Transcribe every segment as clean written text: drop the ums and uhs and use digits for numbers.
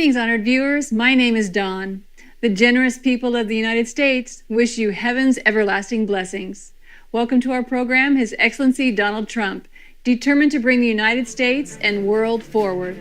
Greetings, honored viewers. My name is Dawn. The generous people of the United States wish you heaven's everlasting blessings. Welcome to our program, His Excellency Donald Trump, determined to bring the United States and world forward.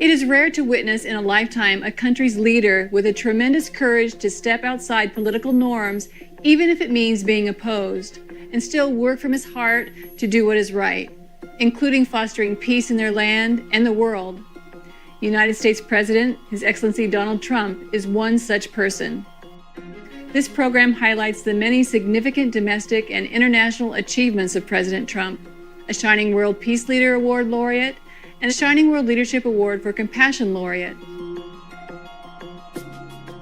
It is rare to witness in a lifetime a country's leader with a tremendous courage to step outside political norms, even if it means being opposed, and still work from his heart to do what is right, including fostering peace in their land and the world. United States President, His Excellency Donald Trump, is one such person. This program highlights the many significant domestic and international achievements of President Trump, a Shining World Peace Leader Award laureate, and a Shining World Leadership Award for Compassion laureate.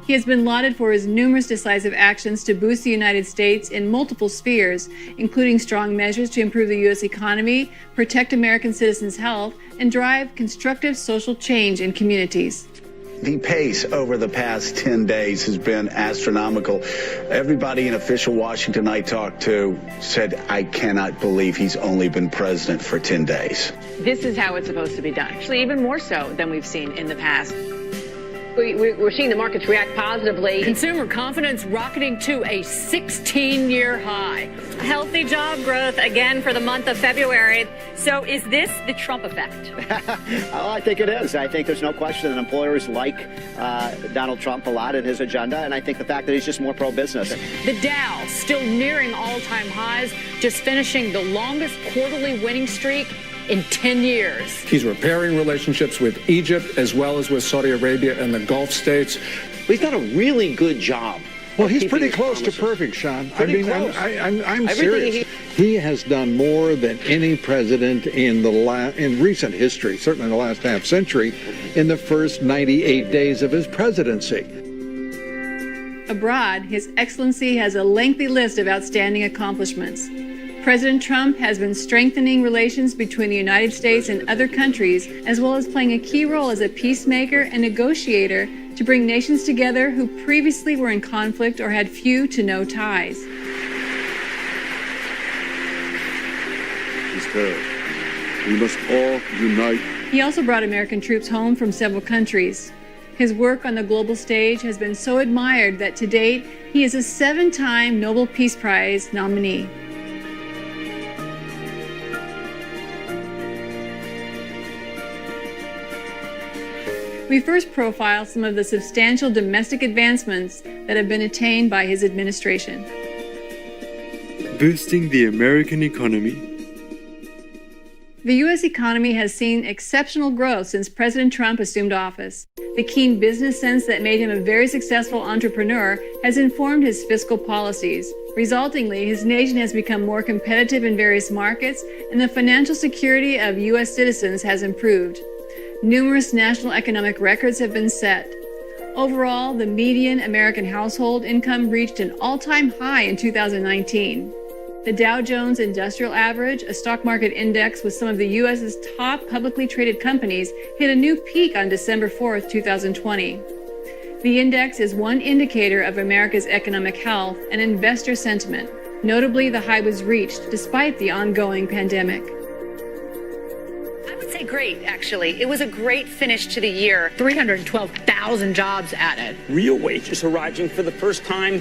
He has been lauded for his numerous decisive actions to boost the United States in multiple spheres, including strong measures to improve the U.S. economy, protect American citizens' health, and drive constructive social change in communities. The pace over the past 10 days has been astronomical. Everybody in official Washington I talked to said, I cannot believe he's only been president for 10 days. This is how it's supposed to be done. Actually, even more so than we've seen in the past. We're seeing the markets react positively. Consumer confidence rocketing to a 16-year high. Healthy job growth again for the month of February. So is this the Trump effect? Oh, I think it is. I think there's no question that employers like Donald Trump a lot in his agenda, and I think the fact that he's just more pro-business. The Dow still nearing all-time highs, just finishing the longest quarterly winning streak in 10 years. He's repairing relationships with Egypt as well as with Saudi Arabia and the Gulf states. He's done a really good job. Well, he's pretty close to perfect, Sean. I'm serious. He has done more than any president in recent history, certainly in the last half century, in the first 98 days of his presidency. Abroad, His Excellency has a lengthy list of outstanding accomplishments. President Trump has been strengthening relations between the United States and other countries, as well as playing a key role as a peacemaker and negotiator to bring nations together who previously were in conflict or had few to no ties. Instead, we must all unite. He also brought American troops home from several countries. His work on the global stage has been so admired that to date, he is a 7-time Nobel Peace Prize nominee. We first profile some of the substantial domestic advancements that have been attained by his administration. Boosting the American economy. The U.S. economy has seen exceptional growth since President Trump assumed office. The keen business sense that made him a very successful entrepreneur has informed his fiscal policies. Resultingly, his nation has become more competitive in various markets, and the financial security of U.S. citizens has improved. Numerous national economic records have been set. Overall, the median American household income reached an all-time high in 2019. The Dow Jones Industrial Average, a stock market index with some of the U.S.'s top publicly traded companies, hit a new peak on December 4th, 2020. The index is one indicator of America's economic health and investor sentiment. Notably, the high was reached despite the ongoing pandemic. Great, actually. It was a great finish to the year. 312,000 jobs added. Real wages are rising for the first time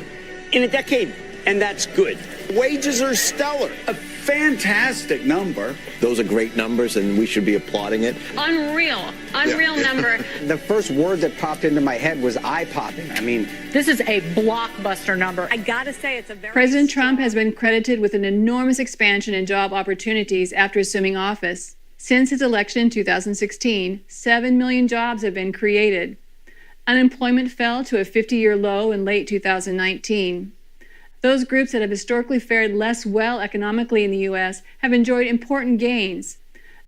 in a decade, and that's good. Wages are stellar. A fantastic number. Those are great numbers, and we should be applauding it. Unreal number. The first word that popped into my head was eye-popping. I mean, this is a blockbuster number. I gotta say, it's a very President Trump has been credited with an enormous expansion in job opportunities after assuming office. Since his election in 2016, 7 million jobs have been created. Unemployment fell to a 50-year low in late 2019. Those groups that have historically fared less well economically in the U.S. have enjoyed important gains.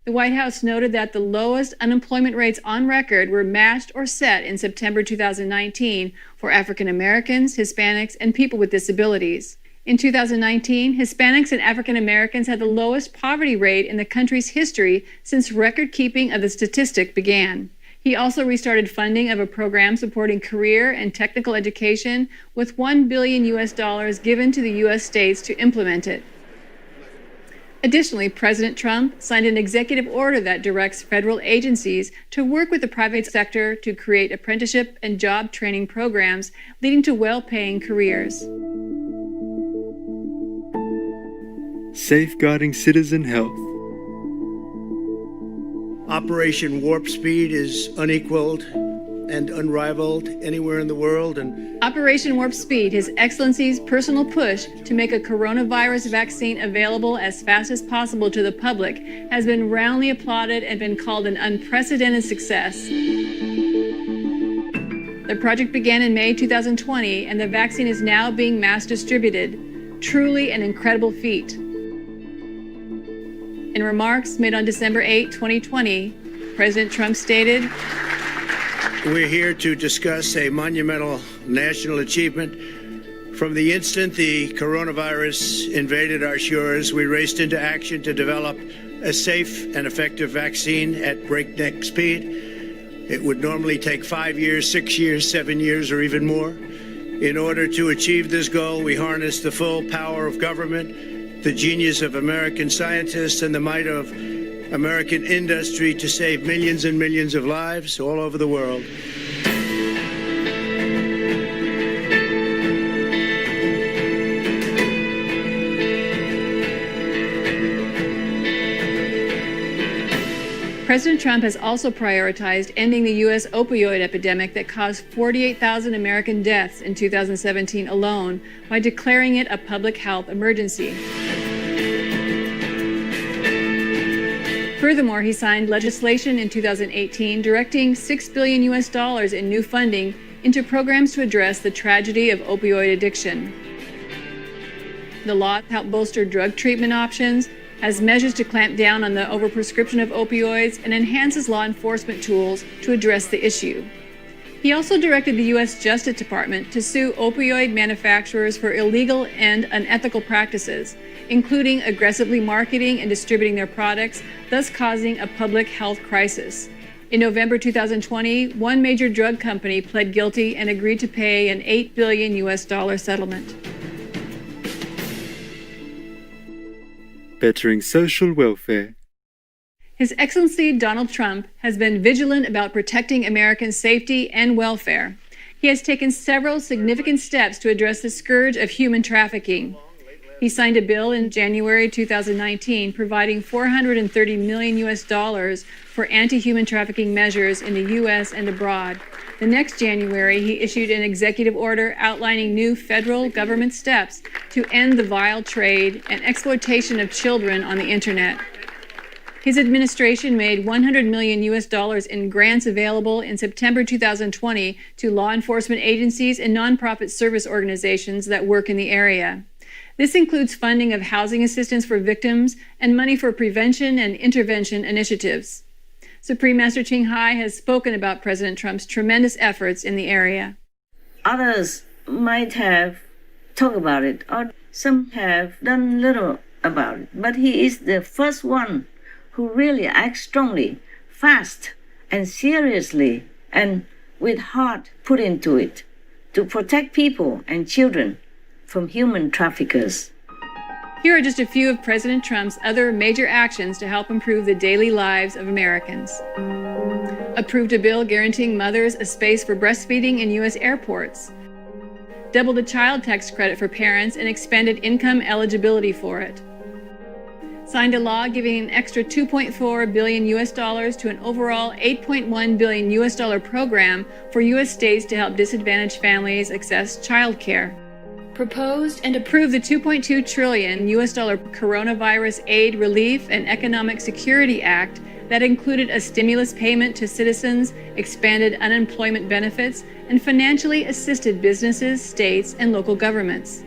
The White House noted that the lowest unemployment rates on record were matched or set in September 2019 for African Americans, Hispanics, and people with disabilities. In 2019, Hispanics and African Americans had the lowest poverty rate in the country's history since record-keeping of the statistic began. He also restarted funding of a program supporting career and technical education with $1 billion given to the U.S. states to implement it. Additionally, President Trump signed an executive order that directs federal agencies to work with the private sector to create apprenticeship and job training programs leading to well-paying careers. Safeguarding citizen health. Operation Warp Speed is unequaled and unrivaled anywhere in the world. And Operation Warp Speed, His Excellency's personal push to make a coronavirus vaccine available as fast as possible to the public, has been roundly applauded and been called an unprecedented success. The project began in May 2020, and the vaccine is now being mass distributed. Truly an incredible feat. In remarks made on December 8, 2020, President Trump stated, "We're here to discuss a monumental national achievement. From the instant the coronavirus invaded our shores, we raced into action to develop a safe and effective vaccine at breakneck speed. It would normally take 5 years, 6 years, 7 years, or even more. In order to achieve this goal, we harnessed the full power of government, the genius of American scientists, and the might of American industry to save millions and millions of lives all over the world." President Trump has also prioritized ending the U.S. opioid epidemic that caused 48,000 American deaths in 2017 alone by declaring it a public health emergency. Furthermore, he signed legislation in 2018 directing $6 billion in new funding into programs to address the tragedy of opioid addiction. The law helped bolster drug treatment options, has measures to clamp down on the overprescription of opioids, and enhances law enforcement tools to address the issue. He also directed the U.S. Justice Department to sue opioid manufacturers for illegal and unethical practices, including aggressively marketing and distributing their products, thus causing a public health crisis. In November 2020, one major drug company pled guilty and agreed to pay an $8 billion settlement. Bettering social welfare. His Excellency Donald Trump has been vigilant about protecting American safety and welfare. He has taken several significant steps to address the scourge of human trafficking. He signed a bill in January 2019 providing $430 million for anti-human trafficking measures in the U.S. and abroad. The next January, he issued an executive order outlining new federal government steps to end the vile trade and exploitation of children on the internet. His administration made $100 million in grants available in September 2020 to law enforcement agencies and nonprofit service organizations that work in the area. This includes funding of housing assistance for victims and money for prevention and intervention initiatives. Supreme Master Thanh Hải has spoken about President Trump's tremendous efforts in the area. Others might have talked about it, or some have done little about it, but he is the first one who really acts strongly, fast, and seriously, and with heart put into it, to protect people and children from human traffickers. Here are just a few of President Trump's other major actions to help improve the daily lives of Americans. Approved a bill guaranteeing mothers a space for breastfeeding in U.S. airports. Doubled the child tax credit for parents and expanded income eligibility for it. Signed a law giving an extra $2.4 billion to an overall $8.1 billion program for U.S. states to help disadvantaged families access child care. Proposed and approved the $2.2 trillion coronavirus aid relief and economic security act that included a stimulus payment to citizens, expanded unemployment benefits, and financially assisted businesses, states, and local governments.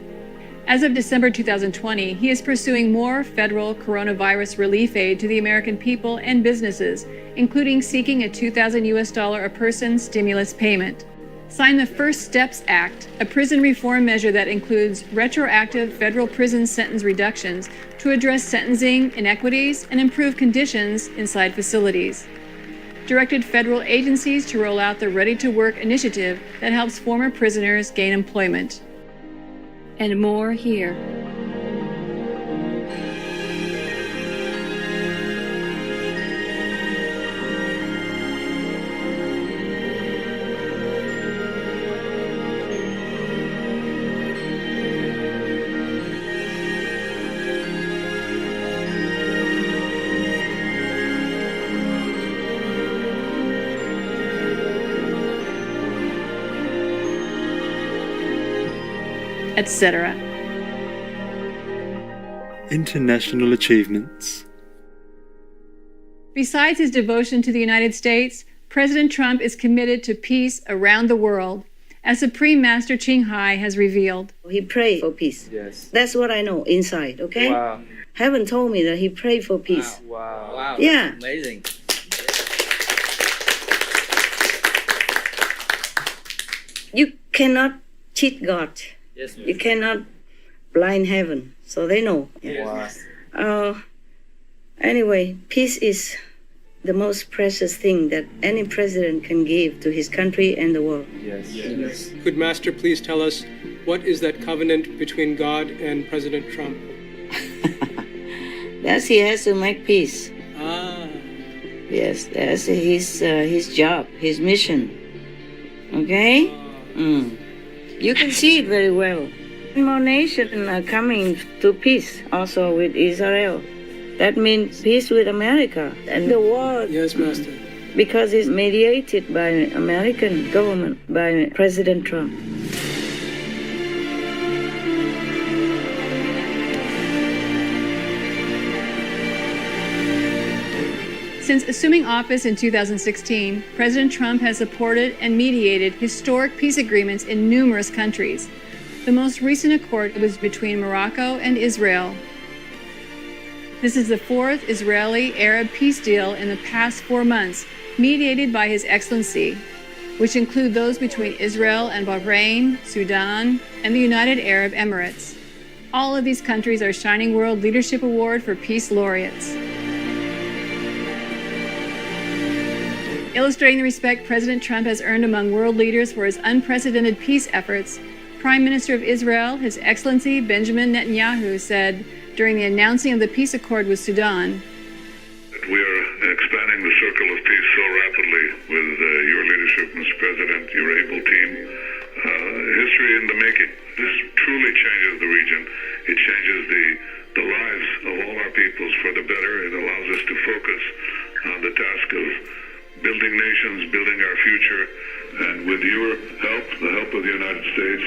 As of December 2020, he is pursuing more federal coronavirus relief aid to the American people and businesses, including seeking a $2,000 a person stimulus payment. Signed the First Steps Act, a prison reform measure that includes retroactive federal prison sentence reductions to address sentencing inequities and improve conditions inside facilities. Directed federal agencies to roll out the Ready to Work initiative that helps former prisoners gain employment. And more here. Etc. International achievements. Besides his devotion to the United States, President Trump is committed to peace around the world, as Supreme Master Hai has revealed. He prayed for peace. Yes. That's what I know inside, okay? Wow. Heaven told me that he prayed for peace. Wow. Wow. Yeah. That's amazing. You cannot cheat God. Yes, you cannot blind heaven. So they know. Yes. Wow. Anyway, peace is the most precious thing that any president can give to his country and the world. Yes. Yes. Could Master please tell us what is that covenant between God and President Trump? That's he has to make peace. Ah. Yes, that's his job, his mission. Okay? You can see it very well. More nations are coming to peace also with Israel. That means peace with America and the world. Yes, Master. Because it's mediated by American government, by President Trump. Since assuming office in 2016, President Trump has supported and mediated historic peace agreements in numerous countries. The most recent accord was between Morocco and Israel. This is the fourth Israeli-Arab peace deal in the past 4 months, mediated by His Excellency, which include those between Israel and Bahrain, Sudan, and the United Arab Emirates. All of these countries are Shining World Leadership Award for Peace laureates. Illustrating the respect President Trump has earned among world leaders for his unprecedented peace efforts, Prime Minister of Israel, His Excellency Benjamin Netanyahu, said during the announcing of the peace accord with Sudan, "We are expanding the circle of peace so rapidly with your leadership, Mr. President, your able team. History in the making. This truly changes the region. It changes the lives of all our peoples for the better. It allows us to focus on the task of building nations, building our future, and with your help, the help of the United States,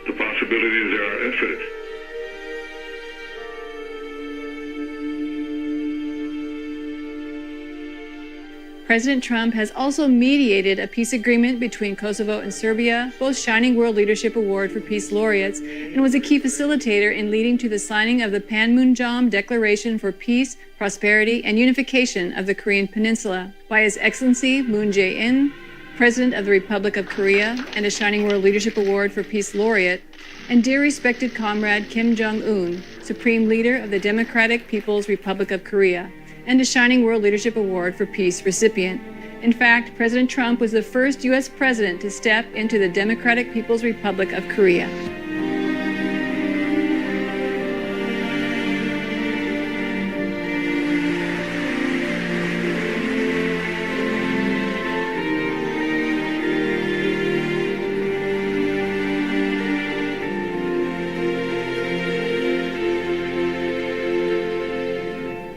the possibilities are infinite." President Trump has also mediated a peace agreement between Kosovo and Serbia, both Shining World Leadership Award for Peace laureates, and was a key facilitator in leading to the signing of the Panmunjom Declaration for Peace, Prosperity, and Unification of the Korean Peninsula by His Excellency Moon Jae-in, President of the Republic of Korea and a Shining World Leadership Award for Peace laureate, and dear respected comrade Kim Jong-un, Supreme Leader of the Democratic People's Republic of Korea, and a Shining World Leadership Award for Peace recipient. In fact, President Trump was the first U.S. president to step into the Democratic People's Republic of Korea.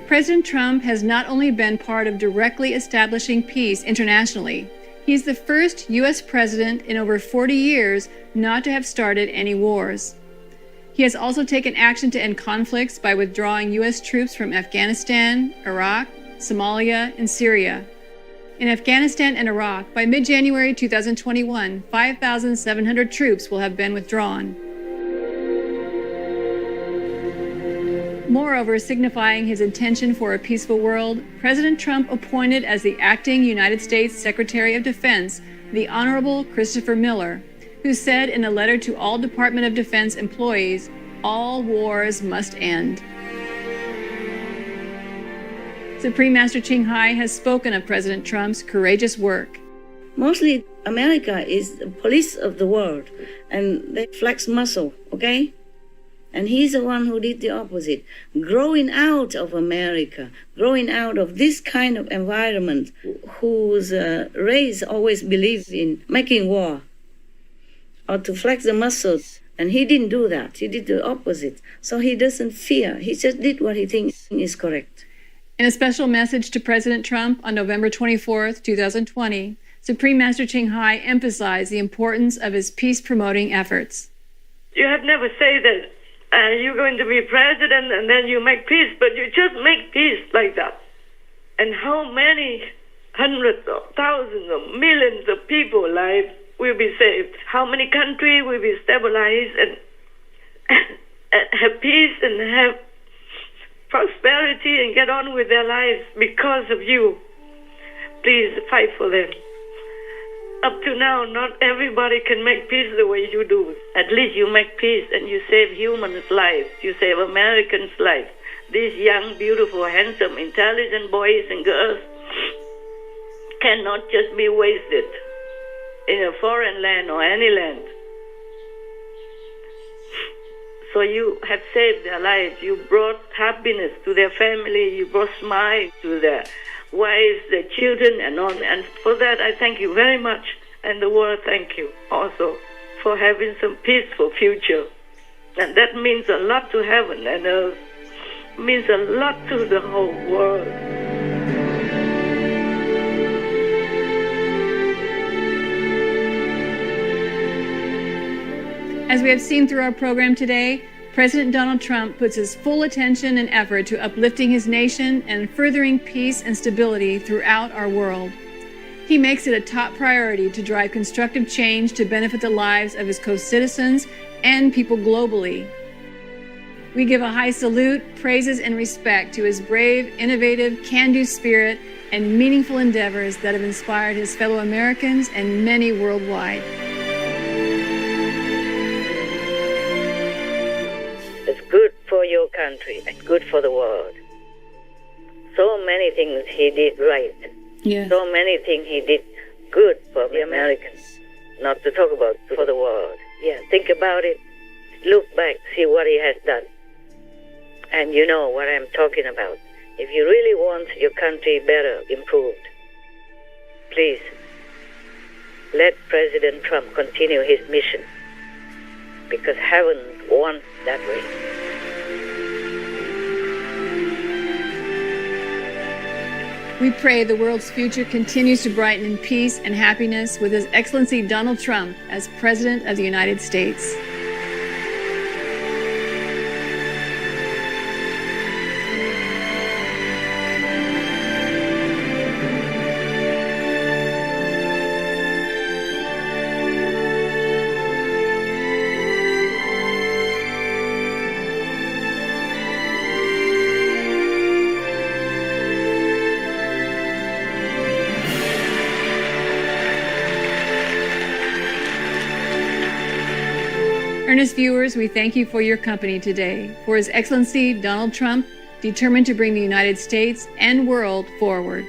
President Trump has not only been part of directly establishing peace internationally, he is the first U.S. president in over 40 years not to have started any wars. He has also taken action to end conflicts by withdrawing U.S. troops from Afghanistan, Iraq, Somalia, and Syria. In Afghanistan and Iraq, by mid-January 2021, 5,700 troops will have been withdrawn. Moreover, signifying his intention for a peaceful world, President Trump appointed as the acting United States Secretary of Defense the Honorable Christopher Miller, who said in a letter to all Department of Defense employees, "All wars must end." Supreme Master Hai has spoken of President Trump's courageous work. Mostly, America is the police of the world, and they flex muscle, okay? And he's the one who did the opposite. Growing out of America, growing out of this kind of environment whose race always believed in making war or to flex the muscles. And he didn't do that. He did the opposite. So he doesn't fear. He just did what he thinks is correct. In a special message to President Trump on November 24th, 2020, Supreme Master Hai emphasized the importance of his peace-promoting efforts. You have never said that you're going to be president and then you make peace, but you just make peace like that. And how many hundreds of thousands of millions of people's lives will be saved? How many countries will be stabilized and have peace and have prosperity and get on with their lives because of you? Please fight for them. Up to now, not everybody can make peace the way you do. At least you make peace and you save humans' lives. You save Americans' lives. These young, beautiful, handsome, intelligent boys and girls cannot just be wasted in a foreign land or any land. So you have saved their lives. You brought happiness to their family. You brought smile to their wives, their children, and on. And for that, I thank you very much. And the world thank you also for having some peaceful future. And that means a lot to heaven and earth. It means a lot to the whole world. As we have seen through our program today, President Donald Trump puts his full attention and effort to uplifting his nation and furthering peace and stability throughout our world. He makes it a top priority to drive constructive change to benefit the lives of his co-citizens and people globally. We give a high salute, praises, and respect to his brave, innovative, can-do spirit and meaningful endeavors that have inspired his fellow Americans and many worldwide. It's good for your country and good for the world. So many things he did right. Yes. So many things he did good for the Americans. Not to talk about for the world. Yeah, think about it. Look back, see what he has done. And you know what I'm talking about. If you really want your country better, improved, please let President Trump continue his mission. Because heaven wants that way. We pray the world's future continues to brighten in peace and happiness with His Excellency Donald Trump as President of the United States. Earnest viewers, we thank you for your company today. For His Excellency Donald Trump, determined to bring the United States and world forward.